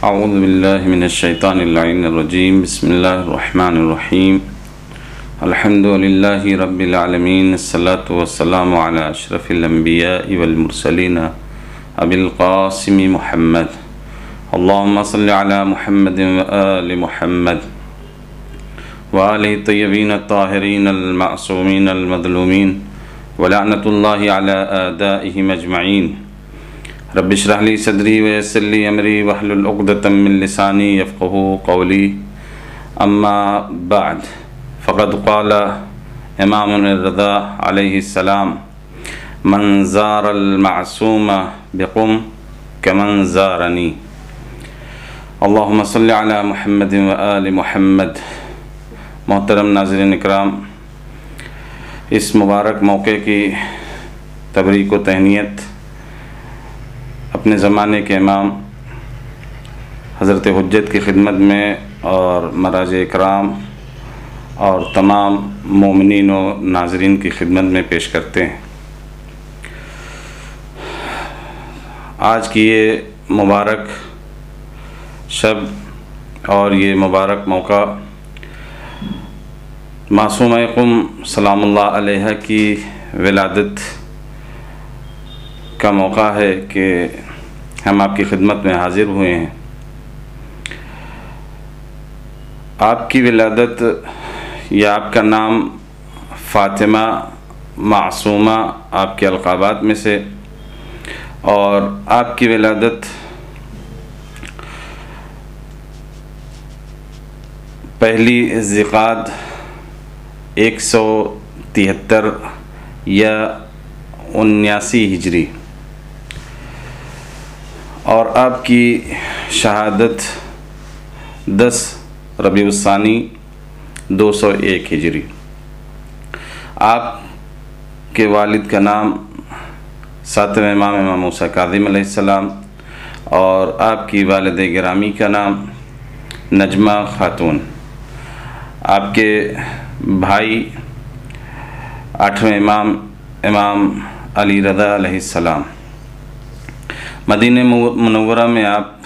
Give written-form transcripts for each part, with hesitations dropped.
अऊज़ु बिल्लाहि मिनश्शैतानिर्रजीम बिस्मिल्लाहिर्रहमानिर्रहीम अल्हम्दुलिल्लाहि रब्बिल आलमीन अस्सलातु वस्सलामु अला अशरफिल अंबियाइ वल मुरसलीन अबिल क़ासिम मुहम्मद अल्लाहुम्मा सल्लि अला मुहम्मदिन व आलि मुहम्मद व आलिहि तय्यबीन अत्ताहिरीन अल मासूमीन अल मज़लूमीन व लअनतुल्लाहि अला आदाइहिम अजमईन। रब्बि इश्रह ली सदरी व यस्सिर ली अमरी वहलुल उक़दतम मिन लिसानी यफ़क़हू क़ौली। अम्मा बाद फ़क़द क़ाला इमामुना रज़ा अलैहिस्सलाम मन ज़ारल मासूम बिक़ुम कमन ज़ारनी। अल्लाहुम्मा सल्लि अला मुहम्मदिन व आलि मुहम्मद। मोहतरम नाज़रीन इकराम, इस मुबारक मौके की तबरीक व तहनीत अपने ज़माने के इमाम हज़रत हुज्जत की खिदमत में और मराज इकराम और तमाम मोमिनीन व नाज़रीन की खिदमत में पेश करते हैं। आज की ये मुबारक शब और ये मुबारक मौका मासूमा क़ुम सलामुल्लाह अलैहा की विलादत का मौका है कि हम आपकी खिदमत में हाज़िर हुए हैं। आपकी विलादत या आपका नाम फ़ातिमा मासूमा आपके अलक़ाबात में से, और आपकी विलादत पहली ज़िक़ाद 173 या 79 हिजरी और आपकी शहादत 10 रबीउल सानी 201 हिजरी। आपके वालिद का नाम सातवें इमाम मूसा काज़िम अलैहिस्सलाम और आपकी वालिद गिरामी का नाम नजमा खातून। आपके भाई 8वें इमाम अली रज़ा अलैहिस्सलाम। मदीने मुनव्वरा में आप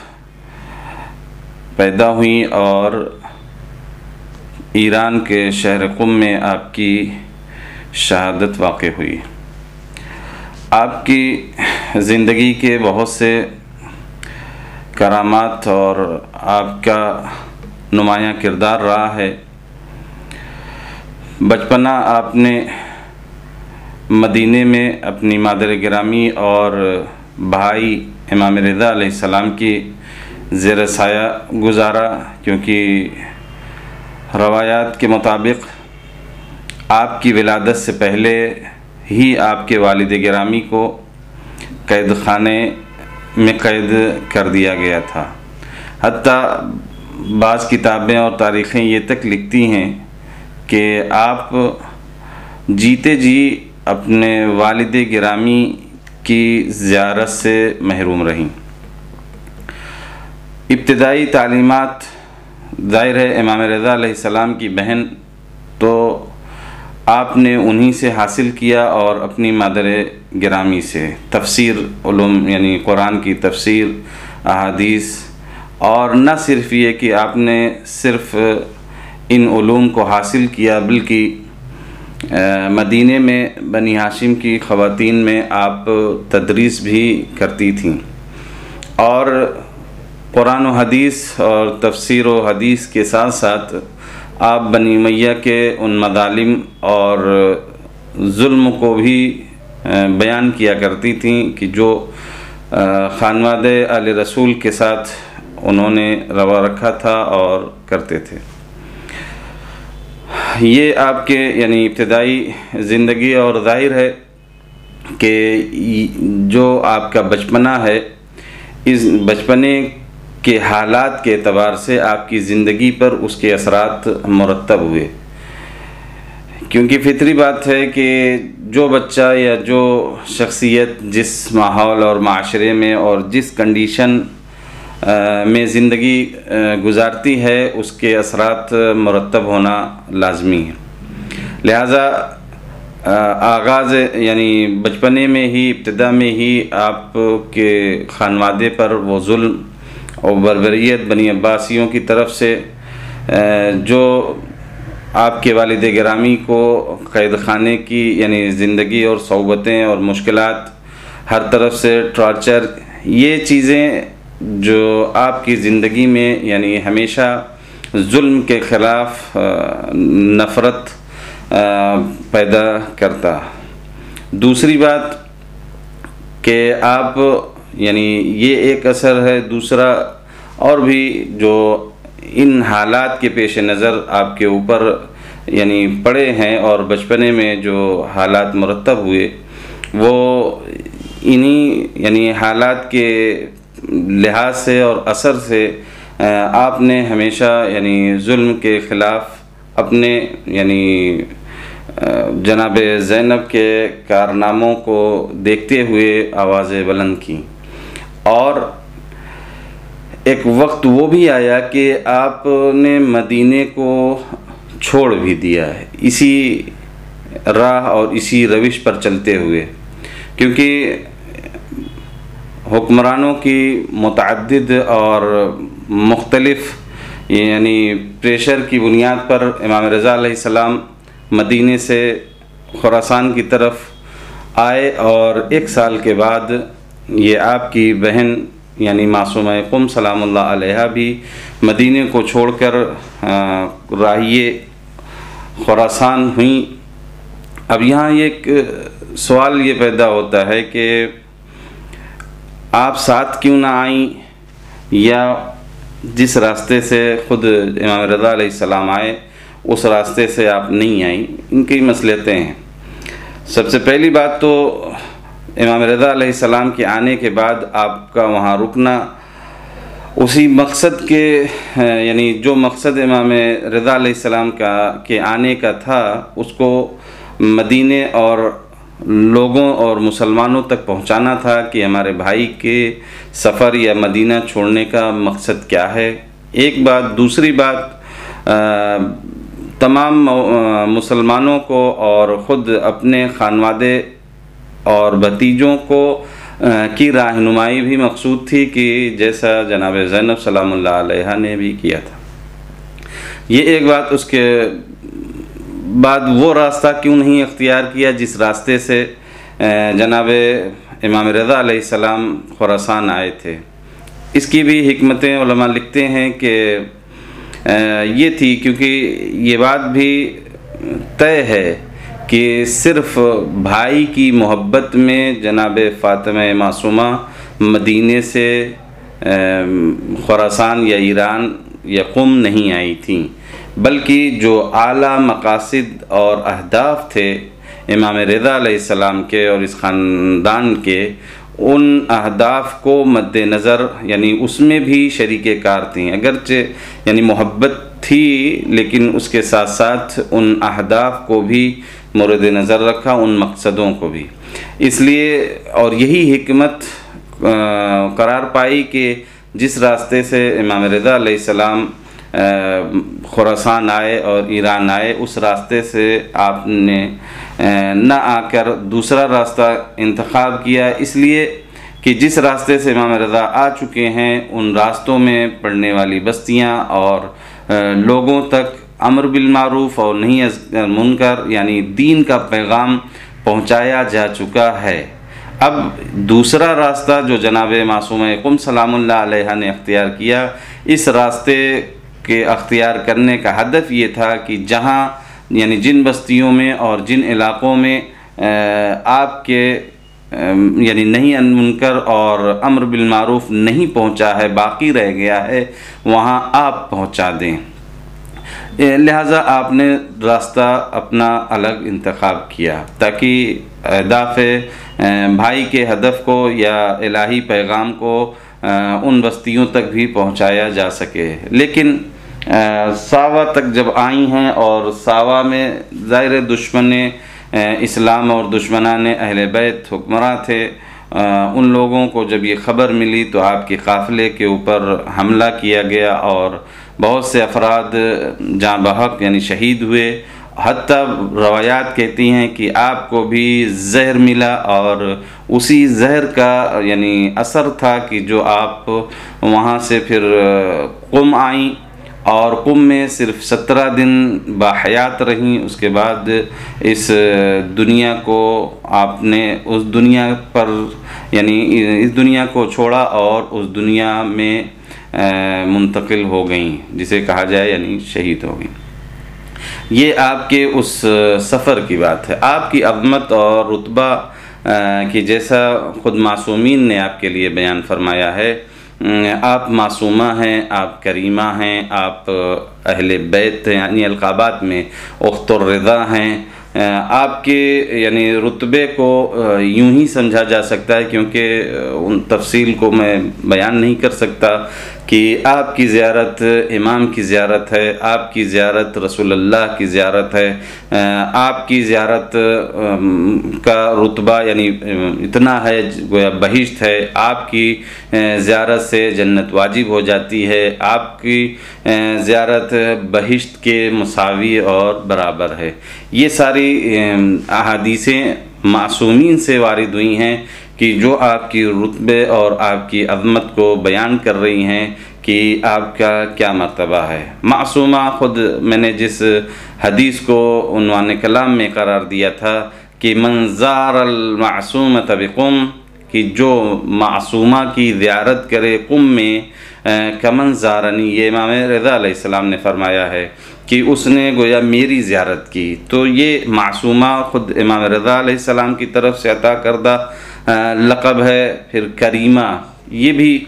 पैदा हुई और ईरान के शहर क़ुम में आपकी शहादत वाक़ हुई। आपकी ज़िंदगी के बहुत से करामात और आपका नुमायाँ किरदार रहा है। बचपना आपने मदीने में अपनी मादर गिरामी और भाई इमाम रिज़ा अलैहिस्सलाम की ज़ेर साया गुजारा, क्योंकि रवायात के मुताबिक आपकी विलादत से पहले ही आपके वालिद गिरामी को कैद खाने में कैद कर दिया गया था। हत्ता बाज़ किताबें और तारीख़ें ये तक लिखती हैं कि आप जीते जी अपने वालिद गिरामी की ज़ियारत से महरूम रहीं। इब्तिदाई तालीमात ज़ाहिर है इमाम रिज़ा अलैहिस्सलाम की बहन तो आपने उन्हीं से हासिल किया और अपनी मादर गिरामी से तफसीर उलूम यानी कुरान की तफसीर, अहादीस, और न सिर्फ़ ये कि आपने सिर्फ़ इन उलूम को हासिल किया बल्कि मदीने में बनी हाशिम की ख़वातीन में आप तदरीस भी करती थीं और कुरान व हदीस और तफसीर व हदीस के साथ साथ आप बनी उमय्या के उन मज़ालिम और जुल्म को भी बयान किया करती थीं कि जो ख़ानवादे आले रसूल के साथ उन्होंने रवा रखा था और करते थे। ये आपके यानी इब्तिदाई ज़िंदगी, और ज़ाहिर है कि जो आपका बचपना है, इस बचपने के हालात के एतबार से आपकी ज़िंदगी पर उसके असरात मुरतब हुए, क्योंकि फितरी बात है कि जो बच्चा या जो शख्सियत जिस माहौल और माशरे में और जिस कंडीशन में ज़िंदगी गुजारती है उसके असरात मुरतब होना लाजमी है। लिहाजा आगाज़ यानी बचपने में ही, इब्तिदा में ही आपके ख़ानवादे पर वो जुल्म और बरबरियत बनी अब्बासियों की तरफ से जो आपके वालिद गिरामी को क़ैद खाने की यानी ज़िंदगी और सौबतें और मुश्किलात, हर तरफ से टॉर्चर, ये चीज़ें जो आपकी ज़िंदगी में यानी हमेशा जुल्म के ख़िलाफ़ नफ़रत पैदा करता। दूसरी बात कि आप यानी ये एक असर है। दूसरा और भी जो इन हालात के पेश नज़र आपके ऊपर यानी पड़े हैं और बचपने में जो हालात मुरतब हुए, वो इन्हीं यानी हालात के लिहाज से और असर से आपने हमेशा यानी जुल्म के ख़िलाफ़ अपने यानी जनाब ज़ैनब के कारनामों को देखते हुए आवाज़ें बुलंद की। और एक वक्त वो भी आया कि आपने मदीने को छोड़ भी दिया है इसी राह और इसी रविश पर चलते हुए, क्योंकि हुक्मरानों की मुतअद्दिद और मुख्तलिफ यानी प्रेशर की बुनियाद पर इमाम रज़ा अलैहिस्सलाम मदीने से खुरासान की तरफ आए और 1 साल के बाद ये आपकी बहन यानी मासूमा क़ुम सलामुल्लाह अलैहा भी मदीने को छोड़कर राहिए खुरासान हुई। अब यहाँ एक सवाल ये पैदा होता है कि आप साथ क्यों ना आईं, या जिस रास्ते से ख़ुद इमाम रज़ा अलैहिस्सलाम आए उस रास्ते से आप नहीं आईं। इनकी मसलतें हैं। सबसे पहली बात तो इमाम रज़ा अलैहिस्सलाम के आने के बाद आपका वहाँ रुकना उसी मकसद के यानी जो मकसद इमाम रज़ा अलैहिस्सलाम के आने का था, उसको मदीने और लोगों और मुसलमानों तक पहुँचाना था कि हमारे भाई के सफ़र या मदीना छोड़ने का मकसद क्या है। एक बात। दूसरी बात, तमाम मुसलमानों को और ख़ुद अपने खानवादे और भतीजों को की रहनुमाई भी मकसूद थी कि जैसा जनाब ज़ैनब सलामुल्लाह अलैहा ने भी किया था। ये एक बात। उसके बाद वो रास्ता क्यों नहीं अख्तियार किया जिस रास्ते से जनाब इमाम रज़ा अलैहिस्सलाम खुरासान आए थे। इसकी भी हिकमतें उलमा लिखते हैं कि ये थी, क्योंकि ये बात भी तय है कि सिर्फ़ भाई की मोहब्बत में जनाब फ़ातिमा मासूमा मदीने से खुरासान या ईरान या क़ुम नहीं आई थी, बल्कि जो आला मकासिद और अहदाफ थे इमाम रज़ा अलैहिस्सलाम के और इस ख़ानदान के, उन अहदाफ को मद्देनज़र यानी उसमें भी शरीके कार थीं। अगरचे यानी मोहब्बत थी, लेकिन उसके साथ साथ उन अहदाफ को भी मोरद नज़र रखा, उन मकसदों को भी। इसलिए और यही हिकमत करार पाई कि जिस रास्ते से इमाम रज़ा अलैहिस्सलाम खुरासान आए और ईरान आए, उस रास्ते से आपने न आकर दूसरा रास्ता इंतखाब किया, इसलिए कि जिस रास्ते से इमाम रज़ा आ चुके हैं उन रास्तों में पड़ने वाली बस्तियां और लोगों तक अम्र बिल मारूफ़ और नही अनिल मुनकर यानी दीन का पैगाम पहुंचाया जा चुका है। अब दूसरा रास्ता जो जनाब मासूमा क़ुम सलामुल्लाह अलैहा ने अख्तियार किया, इस रास्ते के अख्तियार करने का हदफ ये था कि जहाँ यानी जिन बस्तियों में और जिन इलाक़ों में आपके यानी नही अनिल मुनकर और अम्र बिल मारूफ़ नहीं पहुँचा है, बाकी रह गया है, वहाँ आप पहुँचा दें। लिहाजा आपने रास्ता अपना अलग इंतखाब किया ताकि अहदाफ़ भाई के हदफ को या इलाही पैगाम को उन बस्तियों तक भी पहुँचाया जा सके। लेकिन सावा तक जब आई हैं और सावा में ज़ाहिर दुश्मन इस्लाम और दुश्मनान अहले बैत हुक्मरां थे, उन लोगों को जब ये ख़बर मिली तो आपके काफ़िले के ऊपर हमला किया गया और बहुत से अफराद जाँ बहक यानी शहीद हुए हत्ता रवायात कहती हैं कि आपको भी जहर मिला और उसी जहर का यानी असर था कि जो आप वहाँ से फिर कुम आई और कुम में सिर्फ 17 दिन बाहयात रहीं। उसके बाद इस दुनिया को आपने उस दुनिया पर यानी इस दुनिया को छोड़ा और उस दुनिया में मुंतकिल हो गई, जिसे कहा जाए यानी शहीद हो गई। ये आपके उस सफ़र की बात है। आपकी अज़मत और रुतबा कि जैसा ख़ुद मासूमीन ने आपके लिए बयान फरमाया है, आप मासूमा हैं, आप करीमा हैं, आप अहले बैत यानी अलक़ाबात में उख्तुर रिज़ा हैं। आपके यानी रुतबे को यूं ही समझा जा सकता है, क्योंकि उन तफसील को मैं बयान नहीं कर सकता कि आपकी ज़ियारत इमाम की ज़ियारत है, आपकी ज़ियारत रसूलुल्लाह की ज़ियारत है, आपकी ज़ियारत का रुतबा यानी इतना है गोया बहिश्त है, आपकी ज़ियारत से जन्नत वाजिब हो जाती है, आपकी ज़ियारत बहिश्त के मुसावी और बराबर है। ये सारी अहादीसें मासूमीन से वारिद हुई हैं कि जो आपकी रुतबे और आपकी अज़मत को बयान कर रही हैं कि आपका क्या मर्तबा है। मासूमा ख़ुद मैंने जिस हदीस को उन्वान कलाम में करार दिया था कि मन ज़ारल मासूमत बिक़ुम, कि जो मासूमा की ज़ियारत करे कुम में, कमन ज़ारनी, ये इमाम रज़ा अलैहिस्सलाम ने फ़रमाया है कि उसने गोया मेरी ज़ियारत की। तो ये मासूमा ख़ुद इमाम रज़ा अलैहिस्सलाम की तरफ से अता करदा लक़ब है। फिर करीमा, ये भी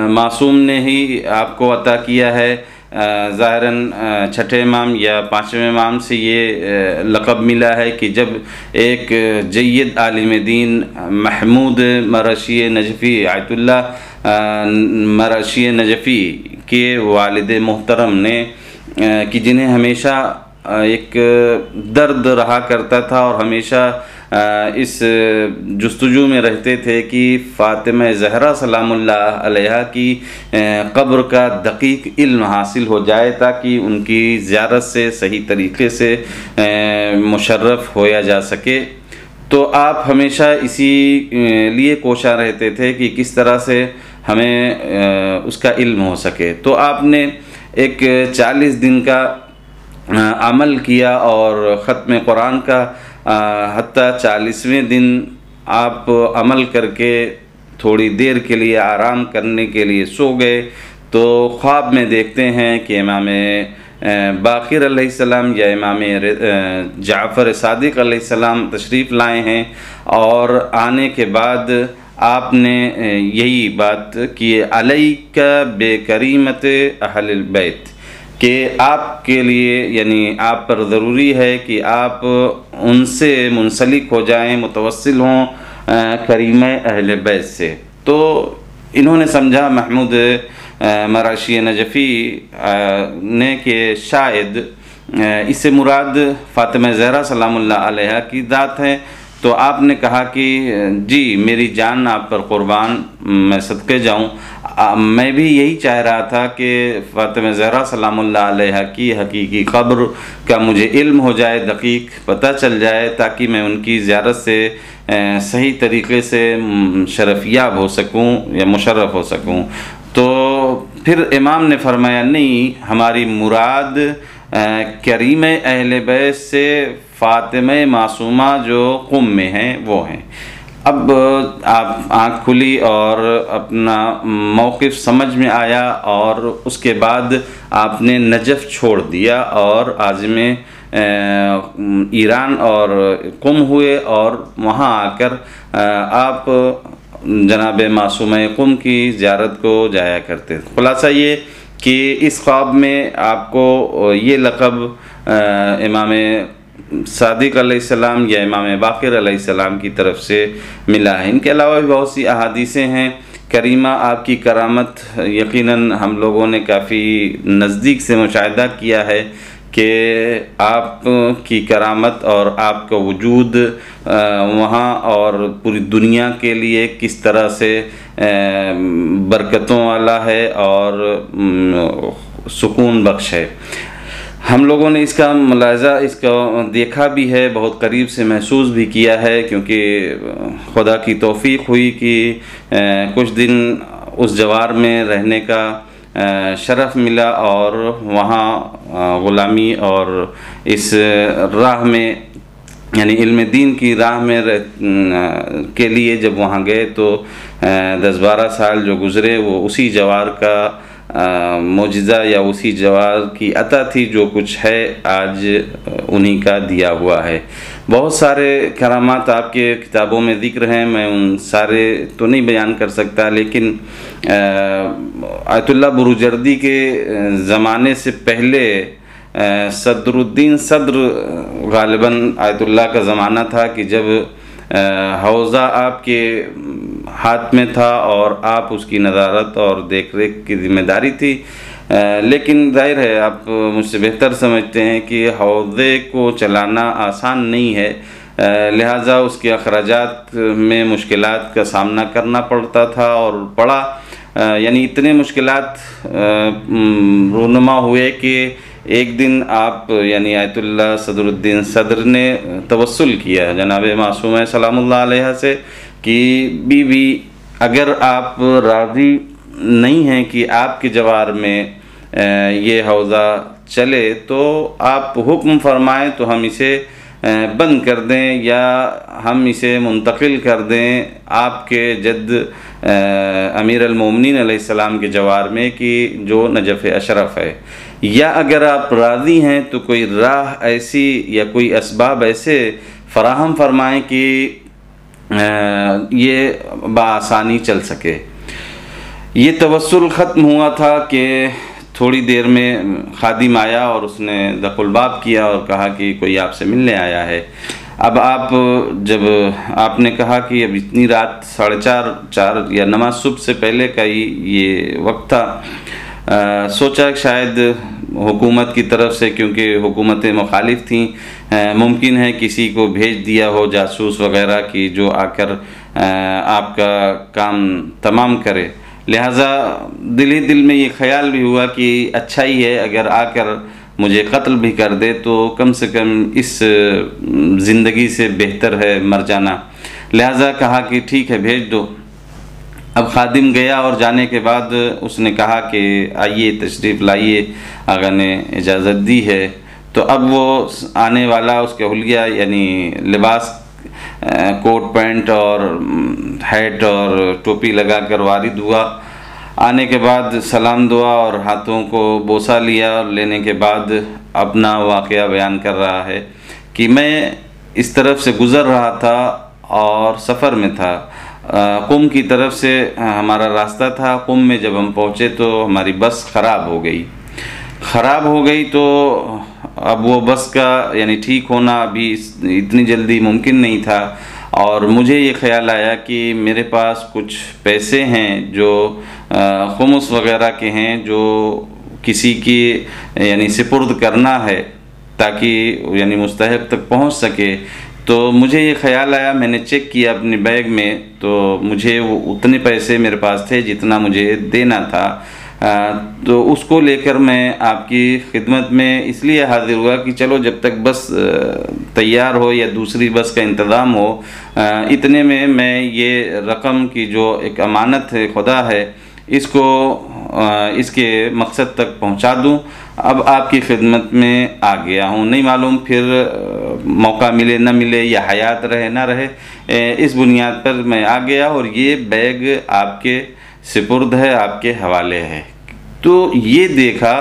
मासूम ने ही आपको अता किया है। ज़ाहिरन छठे इमाम या पाँचवें इमाम से ये लक़ब मिला है कि जब एक जय्यद आलिम दीन महमूद मरशी नजफ़ी आयतुल्लाह मरशी नजफ़ी के वालिद मोहतरम ने कि जिन्हें हमेशा एक दर्द रहा करता था और हमेशा इस जुस्तजू में रहते थे कि फ़ातिमा ज़हरा सलामुल्लाह अलैहा की क़ब्र का दक़ीक़ इल्म हासिल हो जाए, ताकि उनकी ज़ियारत से सही तरीक़े से मुशर्रफ़ होया जा सके। तो आप हमेशा इसी लिए कोशा रहते थे कि किस तरह से हमें उसका इल्म हो सके। तो आपने एक 40 दिन का अमल किया और ख़त्म कुरान का हत्ता 40वें दिन आप अमल करके थोड़ी देर के लिए आराम करने के लिए सो गए, तो ख्वाब में देखते हैं कि इमाम बाक़िर अलैहिस्सलाम या इमाम जाफ़र सादिक़ अलैहिस्सलाम तशरीफ़ लाए हैं। और आने के बाद आपने यही बात की, अलैका बेकरीमत अहलिल बैत, कि आपके लिए यानी आप पर ज़रूरी है कि आप उनसे मुंसलिक हो जाएं, मुतवस्सिल हों करीम अहले बैत से। तो इन्होंने समझा महमूद मराशी नजफ़ी ने कि शायद इससे मुराद फ़ातिमा ज़हरा सलामुल्लाह अलैहा की ज़ात है। तो आपने कहा कि जी मेरी जान आप पर क़ुरबान, मैं सदक़े जाऊँ। मैं भी यही चाह रहा था कि फ़ातिमा ज़हरा सलामुल्लाह अलैहा की हकीकी क़ब्र का मुझे इल्म हो जाए, दक़ीक़ पता चल जाए, ताकि मैं उनकी ज़ियारत से सही तरीक़े से शरफ़याब हो सकूँ या मुशर्रफ़ हो सकूँ। तो फिर इमाम ने फरमाया नहीं, हमारी मुराद करीम अहले बैत से फ़ातिमा मासूमा जो कुम में हैं वो हैं। अब आप आँख खुली और अपना मौक़िफ़ समझ में आया और उसके बाद आपने नजफ़ छोड़ दिया और आज़िम ईरान और कुम हुए और वहाँ आकर आप जनाब मासूमा कुम की ज़ियारत को जाया करते। ख़ुलासा ये कि इस ख्वाब में आपको ये लक़ब इमाम सादिक़ अलैहिस्सलाम या इमाम बाक़िर अलैहिस्सलाम की तरफ से मिला है। इनके अलावा भी बहुत सी अहादीसें हैं करीमा। आपकी करामत यकीनन हम लोगों ने काफ़ी नज़दीक से मुशाहिदा किया है कि आपकी करामत और आपका वजूद वहाँ और पूरी दुनिया के लिए किस तरह से बरकतों वाला है और सुकून बख्श है। हम लोगों ने इसका मुलाज़ा इसका देखा भी है, बहुत करीब से महसूस भी किया है, क्योंकि खुदा की तौफ़ीक़ हुई कि कुछ दिन उस जवार में रहने का शरफ़ मिला और वहाँ ग़ुलामी और इस राह में यानी इल्म दीन की राह में के लिए जब वहाँ गए तो 10-12 साल जो गुज़रे वो उसी जवार का मोजिज़ा या उसी जवार की अता थी जो कुछ है आज उन्हीं का दिया हुआ है। बहुत सारे करामात आपके किताबों में ज़िक्र हैं, मैं उन सारे तो नहीं बयान कर सकता, लेकिन आयतुल्लाह बुरुजर्दी के ज़माने से पहले सदरुद्दीन सद्र गालिबन आयतुल्लाह का ज़माना था कि जब हौज़ा आपके हाथ में था और आप उसकी नज़ारत और देख रेख की ज़िम्मेदारी थी। लेकिन जाहिर है आप मुझसे बेहतर समझते हैं कि हौज़े को चलाना आसान नहीं है, लिहाजा उसके अखराजात में मुश्किलात का सामना करना पड़ता था और पड़ा, यानी इतने मुश्किलात रूनुमा हुए कि एक दिन आप यानी आयतुल्लाह सदरुद्दीन सद्र ने तवस्सुल किया जनाब मासूमा सलामुल्लाह अलैहा से कि बीवी अगर आप राज़ी नहीं हैं कि आपके जवार में ये हौज़ा चले तो आप हुक्म फरमाएं तो हम इसे बंद कर दें या हम इसे मुंतकिल कर दें आपके जद अमीर अल-मोमिनीन अलैहिस्सलाम के जवार में कि जो नजफ़ अशरफ है, या अगर आप राज़ी हैं तो कोई राह ऐसी या कोई असबाब ऐसे फ़राहम फरमाएं कि ये बआसानी चल सके। ये तवस्सुल ख़त्म हुआ था कि थोड़ी देर में खादिम आया और उसने दखुलबाब किया और कहा कि कोई आपसे मिलने आया है। अब आप जब आपने कहा कि अब इतनी रात 4:30 या नमाज सुबह से पहले का ही ये वक्त था, सोचा शायद हुकूमत की तरफ से, क्योंकि हुकूमतें मुखालिफ थीं, मुमकिन है किसी को भेज दिया हो जासूस वगैरह की जो आकर आपका काम तमाम करे। लिहाजा दिल ही दिल में ये ख्याल भी हुआ कि अच्छा ही है अगर आकर मुझे कत्ल भी कर दे तो कम से कम इस ज़िंदगी से बेहतर है मर जाना। लिहाजा कहा कि ठीक है भेज दो। अब खादिम गया और जाने के बाद उसने कहा कि आइए तशरीफ़ लाइए, आगा ने इजाज़त दी है। तो अब वो आने वाला उसके हुलिया यानी लिबास कोट पैंट और हैट और टोपी लगा कर वारिद हुआ। आने के बाद सलाम दुआ और हाथों को बोसा लिया। लेने के बाद अपना वाक़या बयान कर रहा है कि मैं इस तरफ से गुज़र रहा था और सफ़र में था, कुम की तरफ से हमारा रास्ता था। कुम में जब हम पहुँचे तो हमारी बस ख़राब हो गई तो अब वो बस का यानी ठीक होना अभी इतनी जल्दी मुमकिन नहीं था और मुझे ये ख्याल आया कि मेरे पास कुछ पैसे हैं जो खुमुस वगैरह के हैं जो किसी की यानी सिपुर्द करना है ताकि यानी मुस्तहिक तक पहुंच सके। तो मुझे ये ख्याल आया, मैंने चेक किया अपने बैग में तो मुझे वो उतने पैसे मेरे पास थे जितना मुझे देना था। तो उसको लेकर मैं आपकी खिदमत में इसलिए हाजिर हुआ कि चलो जब तक बस तैयार हो या दूसरी बस का इंतज़ाम हो, इतने में मैं ये रकम की जो एक अमानत है खुदा है इसको इसके मकसद तक पहुंचा दूं। अब आपकी खिदमत में आ गया हूं, नहीं मालूम फिर मौका मिले न मिले या हयात रहे ना रहे, इस बुनियाद पर मैं आ गया और ये बैग आपके सिपुर्द है, आपके हवाले है। तो ये देखा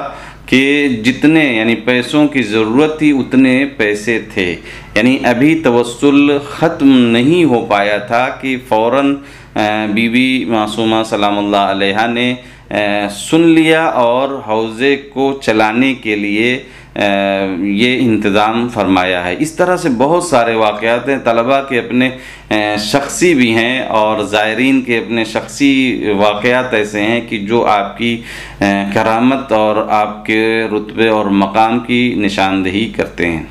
कि जितने यानी पैसों की ज़रूरत थी उतने पैसे थे, यानी अभी तवस्सुल ख़त्म नहीं हो पाया था कि फ़ौरन बीवी मासूमा सलामुल्लाह अलैहा ने सुन लिया और हौज़े को चलाने के लिए ये इंतज़ाम फरमाया है। इस तरह से बहुत सारे वाक़यात हैं, तलबा के अपने शख्सी भी हैं और ज़ायरीन के अपने शख्सी वाक़यात ऐसे हैं कि जो आपकी करामत और आपके रुतबे और मकाम की निशानदेही करते हैं।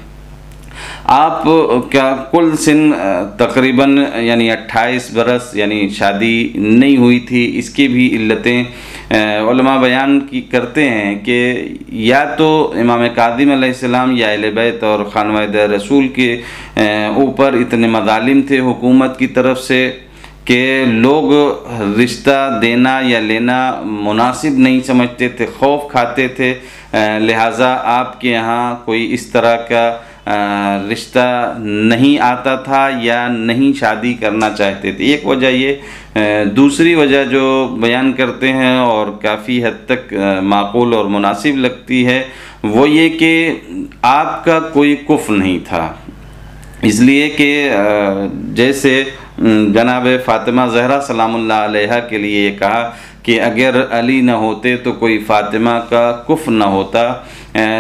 आप क्या कुल सिन तकरीबन यानी 28 बरस यानी शादी नहीं हुई थी, इसकी भी इल्लतें उलमा बयान की करते हैं कि या तो इमाम कादिम अलैहिस्सलाम या अहले बैत और खानवाए रसूल के ऊपर इतने मज़ालिम थे हुकूमत की तरफ से कि लोग रिश्ता देना या लेना मुनासिब नहीं समझते थे, खौफ खाते थे, लिहाजा आपके यहाँ कोई इस तरह का रिश्ता नहीं आता था या नहीं शादी करना चाहते थे। एक वजह ये। दूसरी वजह जो बयान करते हैं और काफ़ी हद तक माकूल और मुनासिब लगती है वो ये कि आपका कोई कुफ़ नहीं था, इसलिए कि जैसे जनाब फ़ातिमा ज़हरा सलामुल्लाह अलैहा के लिए कहा कि अगर अली न होते तो कोई फ़ातिमा का कुफ़ न होता,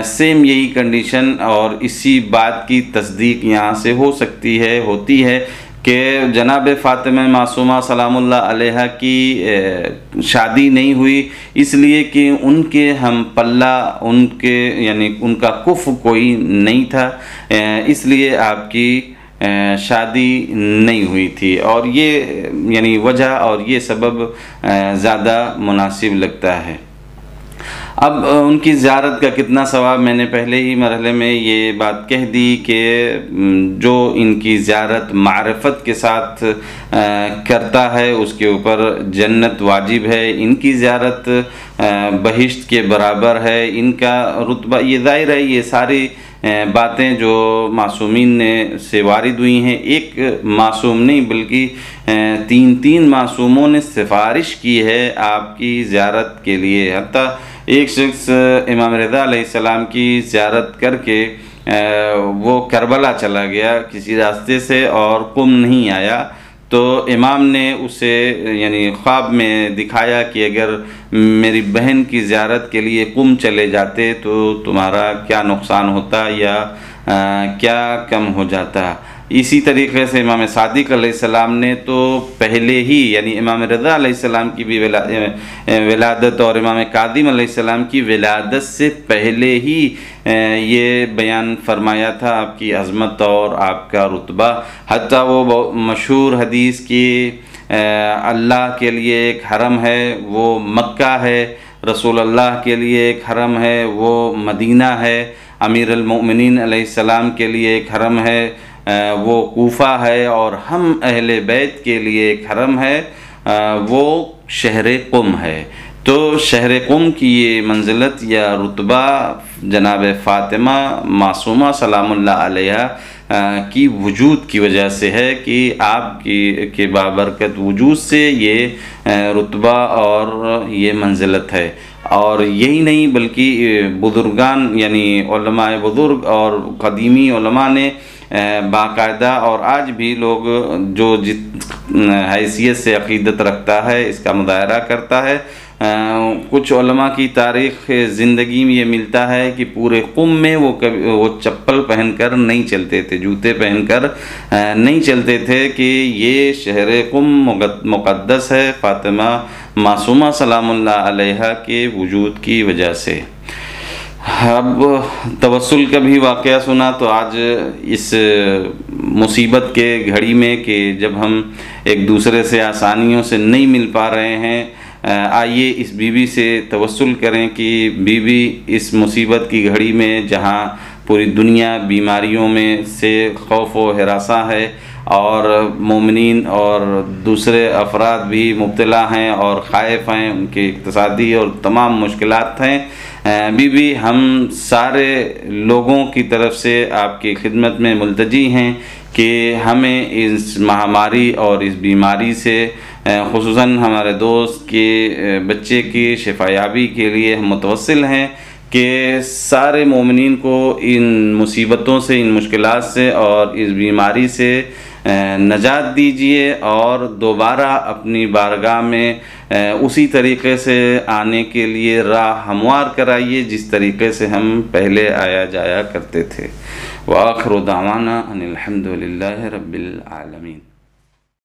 सेम यही कंडीशन और इसी बात की तस्दीक यहाँ से हो सकती है, होती है कि जनाब फ़ातिमा मासूमा सलामुल्लाह अलैहा की शादी नहीं हुई इसलिए कि उनके हम पल्ला उनके यानी उनका कुफ़ कोई नहीं था, इसलिए आपकी शादी नहीं हुई थी। और ये यानी वजह और ये सबब ज़्यादा मुनासिब लगता है। अब उनकी ज़ियारत का कितना सवाब, मैंने पहले ही मरहले में ये बात कह दी कि जो इनकी ज़ियारत मारिफत के साथ करता है उसके ऊपर जन्नत वाजिब है, इनकी ज़ियारत बहिश्त के बराबर है, इनका रुतबा, ये ज़ाहिर है ये सारी बातें जो मासूमीन ने से वारिद हुई हैं। एक मासूम नहीं बल्कि तीन मासूमों ने सिफारिश की है आपकी ज़ियारत के लिए। हत्ता एक शख्स इमाम रज़ा अलैहिस्सलाम की ज़ियारत करके वो करबला चला गया किसी रास्ते से और कुम नहीं आया, तो इमाम ने उसे यानी ख्वाब में दिखाया कि अगर मेरी बहन की ज़ियारत के लिए कुम चले जाते तो तुम्हारा क्या नुकसान होता या क्या कम हो जाता। इसी तरीक़े से इमाम सादिक़ अलैहिस्सलाम ने तो पहले ही यानी इमाम रज़ा अलैहिस्सलाम की भी विलादत और इमाम कादिम अलैहिस्सलाम की विलादत से पहले ही ये बयान फरमाया था आपकी अज़मत और आपका रुतबा। हत्ता वो मशहूर हदीस की अल्लाह के लिए एक हरम है वो मक्का है, रसूल अल्लाह के लिए एक हरम है वो मदीना है, अमीर अल मोमिनीन अलैहिस्सलाम के लिए एक हरम है वो कूफ़ा है, और हम अहले बैत के लिए एक हरम है वो शहर कुम है। तो शहर कुम की ये मंजिलत या रुतबा जनाब फ़ातिमा मासूमा सलामुल्लाह अलैहा की वजूद की वजह से है कि आपकी के बाबरकत वजूद से ये रुतबा और ये मंजिलत है। और यही नहीं बल्कि बुज़ुर्गान यानी उलमाए बुज़ुर्ग और क़दीमी उलमा ने बाकायदा, और आज भी लोग जो जित हैसियत से अक़ीदत रखता है इसका मुज़ाहरा करता है। कुछ उलमा की तारीख़ ज़िंदगी में ये मिलता है कि पूरे कुम में वो चप्पल पहनकर नहीं चलते थे, जूते पहनकर नहीं चलते थे कि ये शहर कुम मुक़द्दस है फ़ातिमा मासूमा सलामुल्लाह अलैहा के वजूद की वजह से। अब तवस्सुल का भी वाक़या सुना तो आज इस मुसीबत के घड़ी में कि जब हम एक दूसरे से आसानियों से नहीं मिल पा रहे हैं, आइए इस बीवी से तवस्सुल करें कि बीवी इस मुसीबत की घड़ी में जहाँ पूरी दुनिया बीमारियों में से खौफ व हिरासा है और मोमिनीन और दूसरे अफराद भी मुब्तला हैं और ख़ाइफ़ हैं, उनके इक़्तिसादी और तमाम मुश्किलात हैं, बीवी हम सारे लोगों की तरफ से आपकी खिदमत में मुल्तजी हैं कि हमें इस महामारी और इस बीमारी से ख़ुसूसन हमारे दोस्त के बच्चे की शिफायाबी के लिए हम मुतवस्सिल हैं कि सारे मोमिनीन को इन मुसीबतों से, इन मुश्किलात से और इस बीमारी से नजात दीजिए और दोबारा अपनी बारगाह में उसी तरीक़े से आने के लिए राह हमवार कराइए जिस तरीक़े से हम पहले आया जाया करते थे। व आखिरु दावाना अनिल हम्दुलिल्लाहि रब्बिल आलमीन।